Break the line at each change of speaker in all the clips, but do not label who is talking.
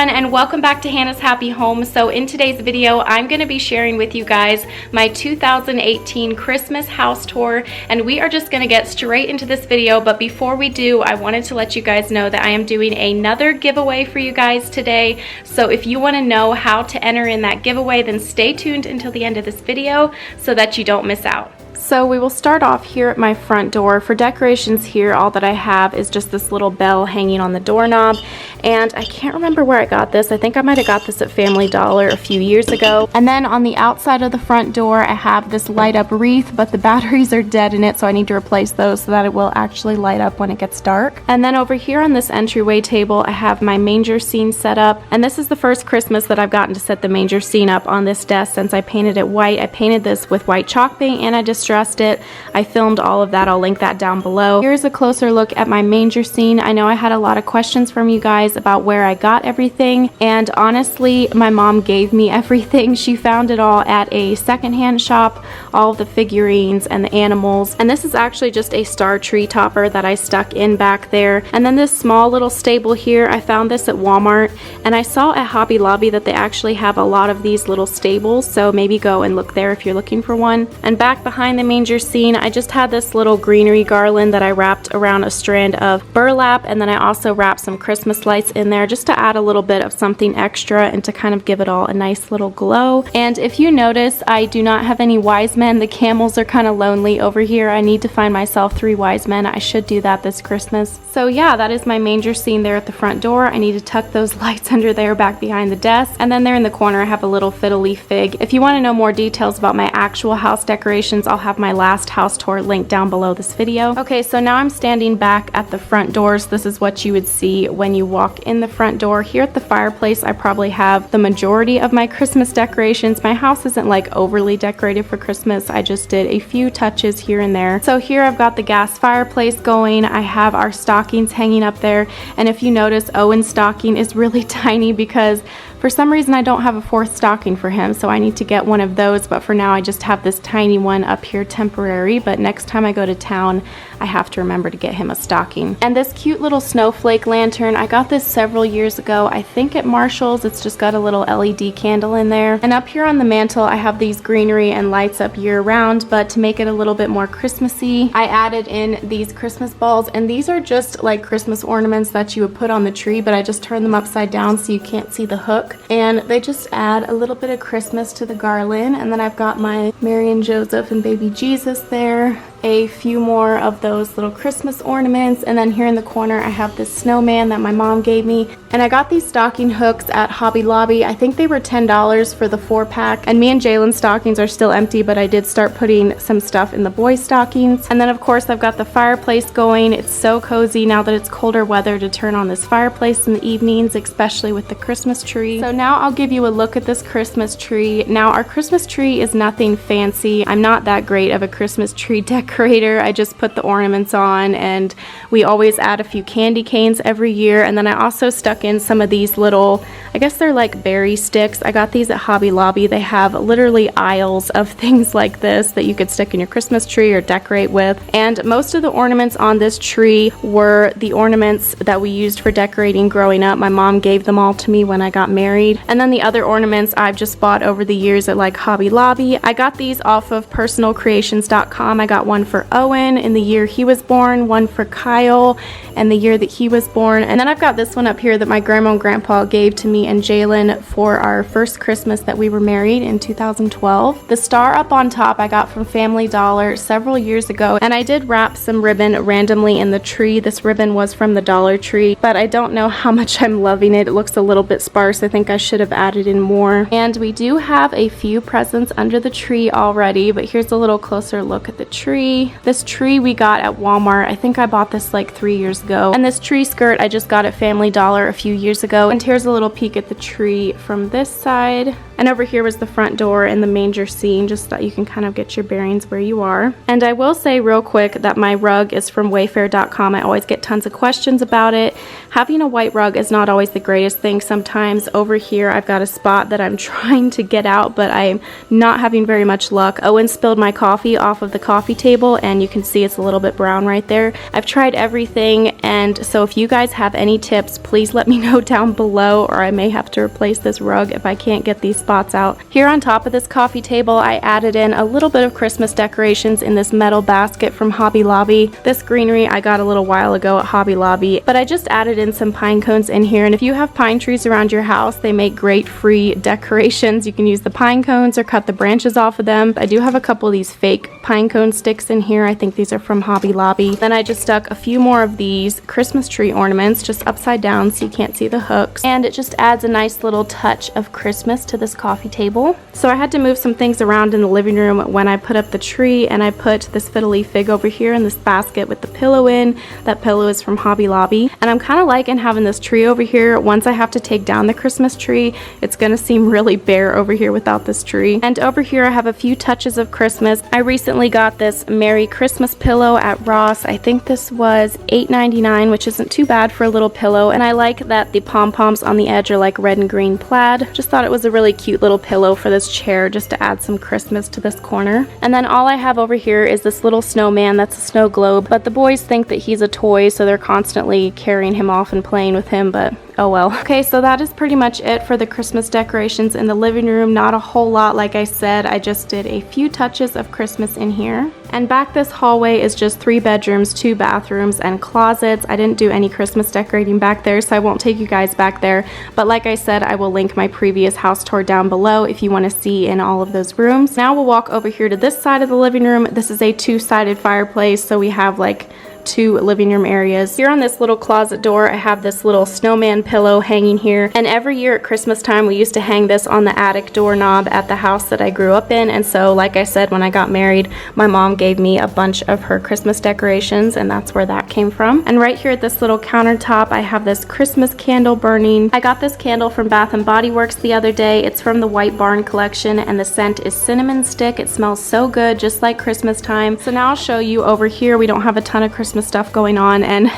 everyone, and welcome back to Hannah's Happy Home. So in today's video, I'm going to be sharing with you guys my 2018 Christmas house tour, and we are just going to get straight into this video. But before we do, I wanted to let you guys know that I am doing another giveaway for you guys today. So if you want to know how to enter in that giveaway, then stay tuned until the end of this video so that you don't miss out. So we will start off here at my front door. For decorations here, all that I have is just this little bell hanging on the doorknob, and I can't remember where I got this. I think I might have got this at Family Dollar a few years ago. And then on the outside of the front door, I have this light up wreath, but the batteries are dead in it, so I need to replace those so that it will actually light up when it gets dark. And then over here on this entryway table, I have my Manger Scene set up, and this is the first Christmas that I've gotten to set the Manger Scene up on this desk since I painted it white. I painted this with white chalk paint and I distressed it. I filmed all of that. I'll link that down below. Here's a closer look at my Manger Scene. I know I had a lot of questions from you guys about where I got everything, and honestly, my mom gave me everything. She found it all at a secondhand shop, all of the figurines and the animals. And this is actually just a star tree topper that I stuck in back there. And then this small little stable here, I found this at Walmart, and I saw at Hobby Lobby that they actually have a lot of these little stables, so maybe go and look there if you're looking for one. And back behind the Manger Scene, I just had this little greenery garland that I wrapped around a strand of burlap, and then I also wrapped some Christmas lights in there just to add a little bit of something extra and to kind of give it all a nice little glow. And if you notice, I do not have any wise men. The camels are kind of lonely over here. I need to find myself 3 wise men. I should do that this Christmas. So yeah, that is my Manger Scene there at the front door. I need to tuck those lights under there back behind the desk. And then there in the corner, I have a little fiddle leaf fig. If you want to know more details about my actual house decorations, I'll have my last house tour link down below this video. Okay, so now I'm standing back at the front doors. This is what you would see when you walk in the front door. Here at the fireplace, I probably have the majority of my Christmas decorations. My house isn't like overly decorated for Christmas. I just did a few touches here and there. So here I've got the gas fireplace going. I have our stockings hanging up there. And if you notice, Owen's stocking is really tiny because for some reason I don't have a 4th stocking for him, so I need to get one of those, but for now I just have this tiny one up here temporary, but next time I go to town I have to remember to get him a stocking. And this cute little snowflake lantern, I got this several years ago, I think at Marshall's. It's just got a little LED candle in there. And up here on the mantle I have these greenery and lights up year round, but to make it a little bit more Christmassy, I added in these Christmas balls, and these are just like Christmas ornaments that you would put on the tree, but I just turned them upside down so you can't see the hook. And they just add a little bit of Christmas to the garland. And then I've got my Mary and Joseph and baby Jesus there, a few more of those little Christmas ornaments, and then here in the corner I have this snowman that my mom gave me. And I got these stocking hooks at Hobby Lobby. I think they were $10 for the 4-pack, and me and Jalen's stockings are still empty, but I did start putting some stuff in the boys' stockings. And then of course I've got the fireplace going. It's so cozy now that it's colder weather to turn on this fireplace in the evenings, especially with the Christmas tree. So now I'll give you a look at this Christmas tree. Now our Christmas tree is nothing fancy. I'm not that great of a Christmas tree decorator. I just put the ornaments on, and we always add a few candy canes every year. And then I also stuck in some of these little, I guess they're like berry sticks. I got these at Hobby Lobby. They have literally aisles of things like this that you could stick in your Christmas tree or decorate with. And most of the ornaments on this tree were the ornaments that we used for decorating growing up. My mom gave them all to me when I got married. And then the other ornaments I've just bought over the years at like Hobby Lobby. I got these off of personalcreations.com. I got one for Owen in the year he was born, one for Kyle and the year that he was born, and then I've got this one up here that my grandma and grandpa gave to me and Jalen for our first Christmas that we were married in 2012. The star up on top I got from Family Dollar several years ago, and I did wrap some ribbon randomly in the tree. This ribbon was from the Dollar Tree, but I don't know how much I'm loving it. It looks a little bit sparse. I think I should have added in more. And we do have a few presents under the tree already, but here's a little closer look at the tree. This tree we got at Walmart. I think I bought this like 3 years ago. And this tree skirt I just got at Family Dollar a few years ago. And here's a little peek at the tree from this side. And over here was the front door and the Manger Scene, just so that you can kind of get your bearings where you are. And I will say real quick that my rug is from wayfair.com. I always get tons of questions about it. Having a white rug is not always the greatest thing sometimes. Over here I've got a spot that I'm trying to get out, but I'm not having very much luck. Owen spilled my coffee off of the coffee table, and you can see it's a little bit brown right there. I've tried everything, and so if you guys have any tips, please let me know down below, or I may have to replace this rug if I can't get these spots out. Here on top of this coffee table, I added in a little bit of Christmas decorations in this metal basket from Hobby Lobby. This greenery I got a little while ago at Hobby Lobby, but I just added in some pine cones in here, and if you have pine trees around your house, they make great free decorations. You can use the pine cones or cut the branches off of them. I do have a couple of these fake pine cone sticks in here. I think these are from Hobby Lobby. Then I just stuck a few more of these Christmas tree ornaments just upside down so you can't see the hooks, and it just adds a nice little touch of Christmas to this coffee table. So I had to move some things around in the living room when I put up the tree, and I put this fiddle leaf fig over here in this basket with the pillow in. That pillow is from Hobby Lobby, and I'm kind of liking having this tree over here. Once I have to take down the Christmas tree, it's gonna seem really bare over here without this tree. And over here I have a few touches of Christmas. I recently got this Merry Christmas pillow at Ross. I think this was $8.99, which isn't too bad for a little pillow, and I like that the pom-poms on the edge are like red and green plaid. Just thought it was a really cute little pillow for this chair just to add some Christmas to this corner. And then all I have over here is this little snowman that's a snow globe, but the boys think that he's a toy, so they're constantly carrying him off and playing with him, but oh well. Okay, so that is pretty much it for the Christmas decorations in the living room. Not a whole lot, like I said. I just did a few touches of Christmas in here. And back this hallway is just 3 bedrooms, 2 bathrooms, and closets. I didn't do any Christmas decorating back there, so I won't take you guys back there. But like I said, I will link my previous house tour down below if you want to see in all of those rooms. Now we'll walk over here to this side of the living room. This is a 2-sided fireplace, so we have like 2 living room areas. Here on this little closet door, I have this little snowman pillow hanging here, and every year at Christmas time we used to hang this on the attic doorknob at the house that I grew up in. And so like I said, when I got married, my mom gave me a bunch of her Christmas decorations, and that's where that came from. And right here at this little countertop, I have this Christmas candle burning. I got this candle from Bath & Body Works the other day. It's from the White Barn collection, and the scent is cinnamon stick. It smells so good, just like Christmas time. So now I'll show you over here. We don't have a ton of Christmas stuff going on, and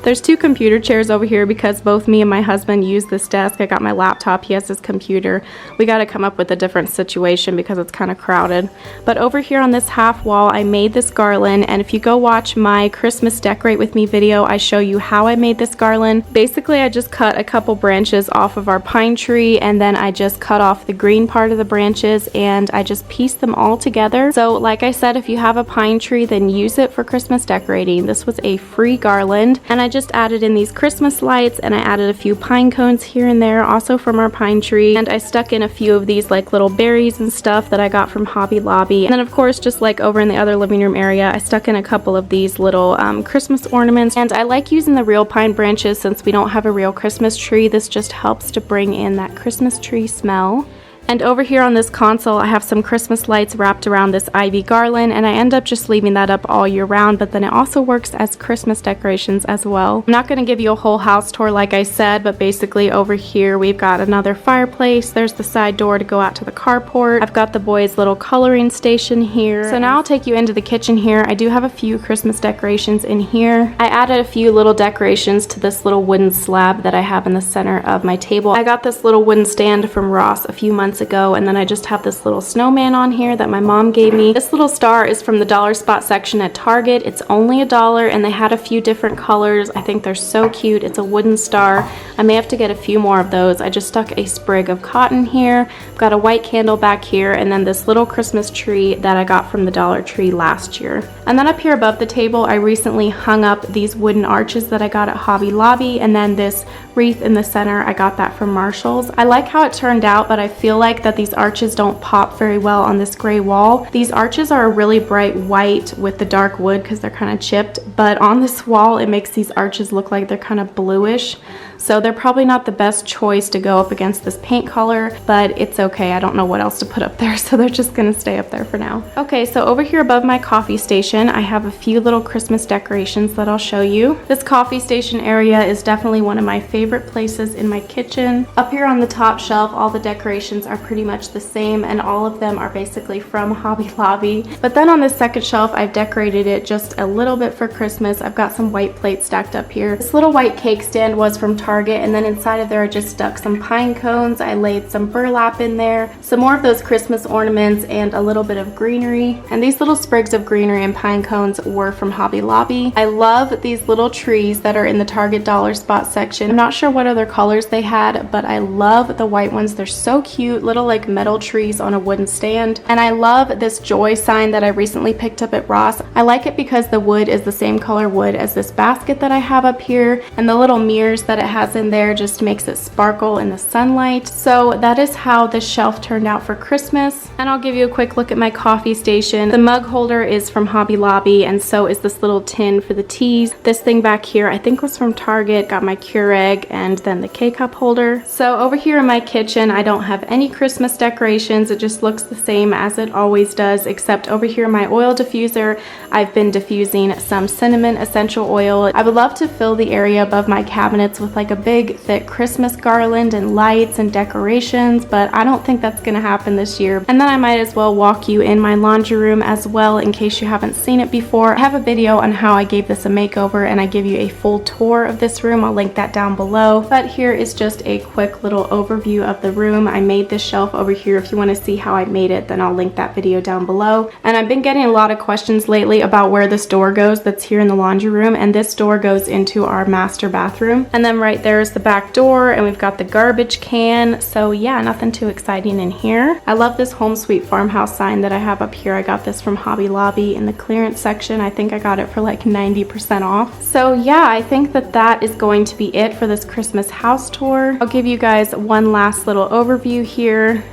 there's 2 computer chairs over here because both me and my husband use this desk. I got my laptop, he has his computer. We got to come up with a different situation because it's kind of crowded. But over here on this half wall, I made this garland, and if you go watch my Christmas Decorate With Me video, I show you how I made this garland. Basically, I just cut a couple branches off of our pine tree, and then I just cut off the green part of the branches, and I just pieced them all together. So like I said, if you have a pine tree, then use it for Christmas decorating. This was a free garland, and I just added in these Christmas lights, and I added a few pine cones here and there, also from our pine tree, and I stuck in a few of these like little berries and stuff that I got from Hobby Lobby. And then of course, just like over in the other living room area, I stuck in a couple of these little Christmas ornaments, and I like using the real pine branches since we don't have a real Christmas tree. This just helps to bring in that Christmas tree smell. And over here on this console, I have some Christmas lights wrapped around this ivy garland, and I end up just leaving that up all year round, but then it also works as Christmas decorations as well. I'm not going to give you a whole house tour like I said, but basically over here we've got another fireplace. There's the side door to go out to the carport. I've got the boys' little coloring station here. So now I'll take you into the kitchen here. I do have a few Christmas decorations in here. I added a few little decorations to this little wooden slab that I have in the center of my table. I got this little wooden stand from Ross a few months ago, and then I just have this little snowman on here that my mom gave me. This little star is from the dollar spot section at Target. It's only $1, and they had a few different colors. I think they're so cute. It's a wooden star. I may have to get a few more of those. I just stuck a sprig of cotton here. I've got a white candle back here, and then this little Christmas tree that I got from the Dollar Tree last year. And then up here above the table, I recently hung up these wooden arches that I got at Hobby Lobby, and then this wreath in the center, I got that from Marshall's. I like how it turned out, but I feel like that these arches don't pop very well on this gray wall. These arches are a really bright white with the dark wood because they're kind of chipped, but on this wall it makes these arches look like they're kind of bluish. So they're probably not the best choice to go up against this paint color, but it's okay. I don't know what else to put up there, so they're just gonna stay up there for now. Okay, so over here above my coffee station, I have a few little Christmas decorations that I'll show you. This coffee station area is definitely one of my favorite places in my kitchen. Up here on the top shelf, all the decorations are pretty much the same, and all of them are basically from Hobby Lobby. But then on the second shelf, I've decorated it just a little bit for Christmas. I've got some white plates stacked up here. This little white cake stand was from Target, and then inside of there I just stuck some pine cones. I laid some burlap in there, some more of those Christmas ornaments, and a little bit of greenery. And these little sprigs of greenery and pine cones were from Hobby Lobby. I love these little trees that are in the Target dollar spot section. I'm not sure what other colors they had, but I love the white ones. They're so cute, little like metal trees on a wooden stand. And I love this joy sign that I recently picked up at Ross. I like it because the wood is the same color wood as this basket that I have up here, and the little mirrors that it has in there just makes it sparkle in the sunlight. So that is how this shelf turned out for Christmas. And I'll give you a quick look at my coffee station. The mug holder is from Hobby Lobby, and so is this little tin for the teas. This thing back here I think was from Target. Got my Keurig and then the K-cup holder. So over here in my kitchen, I don't have any Christmas decorations. It just looks the same as it always does, except over here in my oil diffuser, I've been diffusing some cinnamon essential oil. I would love to fill the area above my cabinets with like a big thick Christmas garland and lights and decorations, but I don't think that's gonna happen this year. And then I might as well walk you in my laundry room as well in case you haven't seen it before. I have a video on how I gave this a makeover, and I give you a full tour of this room. I'll link that down below. But here is just a quick little overview of the room. I made this shelf over here. If you want to see how I made it, then I'll link that video down below. And I've been getting a lot of questions lately about where this door goes that's here in the laundry room, and this door goes into our master bathroom. And then right there is the back door, and we've got the garbage can. So yeah, nothing too exciting in here. I love this Home Sweet Farmhouse sign that I have up here. I got this from Hobby Lobby in the clearance section. I think I got it for like 90% off. So yeah, I think that that is going to be it for this Christmas house tour. I'll give you guys one last little overview here.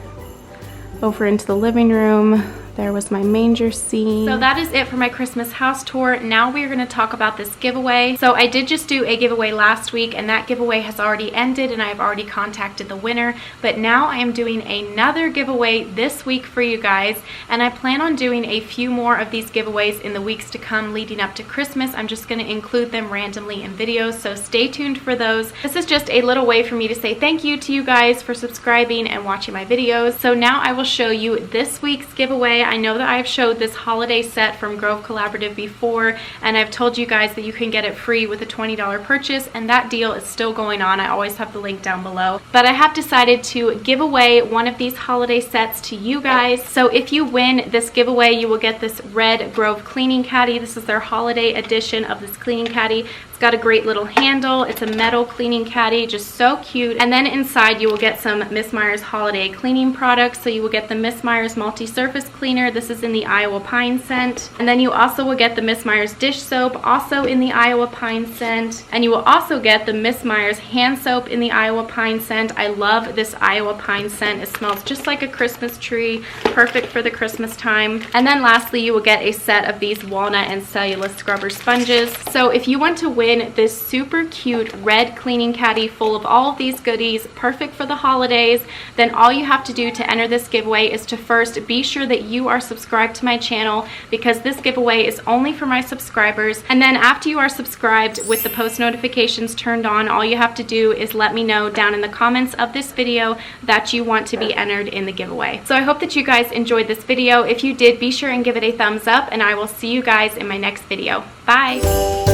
Over into the living room. There was my manger scene. So that is it for my Christmas house tour. Now we are going to talk about this giveaway. So I did just do a giveaway last week, and that giveaway has already ended, and I've already contacted the winner. But now I am doing another giveaway this week for you guys, and I plan on doing a few more of these giveaways in the weeks to come leading up to Christmas. I'm just going to include them randomly in videos, so stay tuned for those. This is just a little way for me to say thank you to you guys for subscribing and watching my videos. So now I will show you this week's giveaway. I know that I've showed this holiday set from Grove Collaborative before, and I've told you guys that you can get it free with a $20 purchase, and that deal is still going on. I always have the link down below. But I have decided to give away one of these holiday sets to you guys. So if you win this giveaway, you will get this red Grove cleaning caddy. This is their holiday edition of this cleaning caddy. It's got a great little handle. It's a metal cleaning caddy, just so cute. And then inside you will get some Miss Meyer's holiday cleaning products. So you will get the Miss Meyer's multi-surface cleaner. This is in the Iowa Pine scent. And then you also will get the Miss Meyer's dish soap, also in the Iowa Pine scent. And you will also get the Miss Meyer's hand soap in the Iowa Pine scent. I love this Iowa Pine scent. It smells just like a Christmas tree, perfect for the Christmas time. And then lastly, you will get a set of these walnut and cellulose scrubber sponges. So if you want to win this super cute red cleaning caddy full of all of these goodies, perfect for the holidays, then all you have to do to enter this giveaway is to first be sure that you are subscribed to my channel, because this giveaway is only for my subscribers. And then after you are subscribed with the post notifications turned on, all you have to do is let me know down in the comments of this video that you want to be entered in the giveaway. So I hope that you guys enjoyed this video. If you did, be sure and give it a thumbs up, and I will see you guys in my next video. Bye!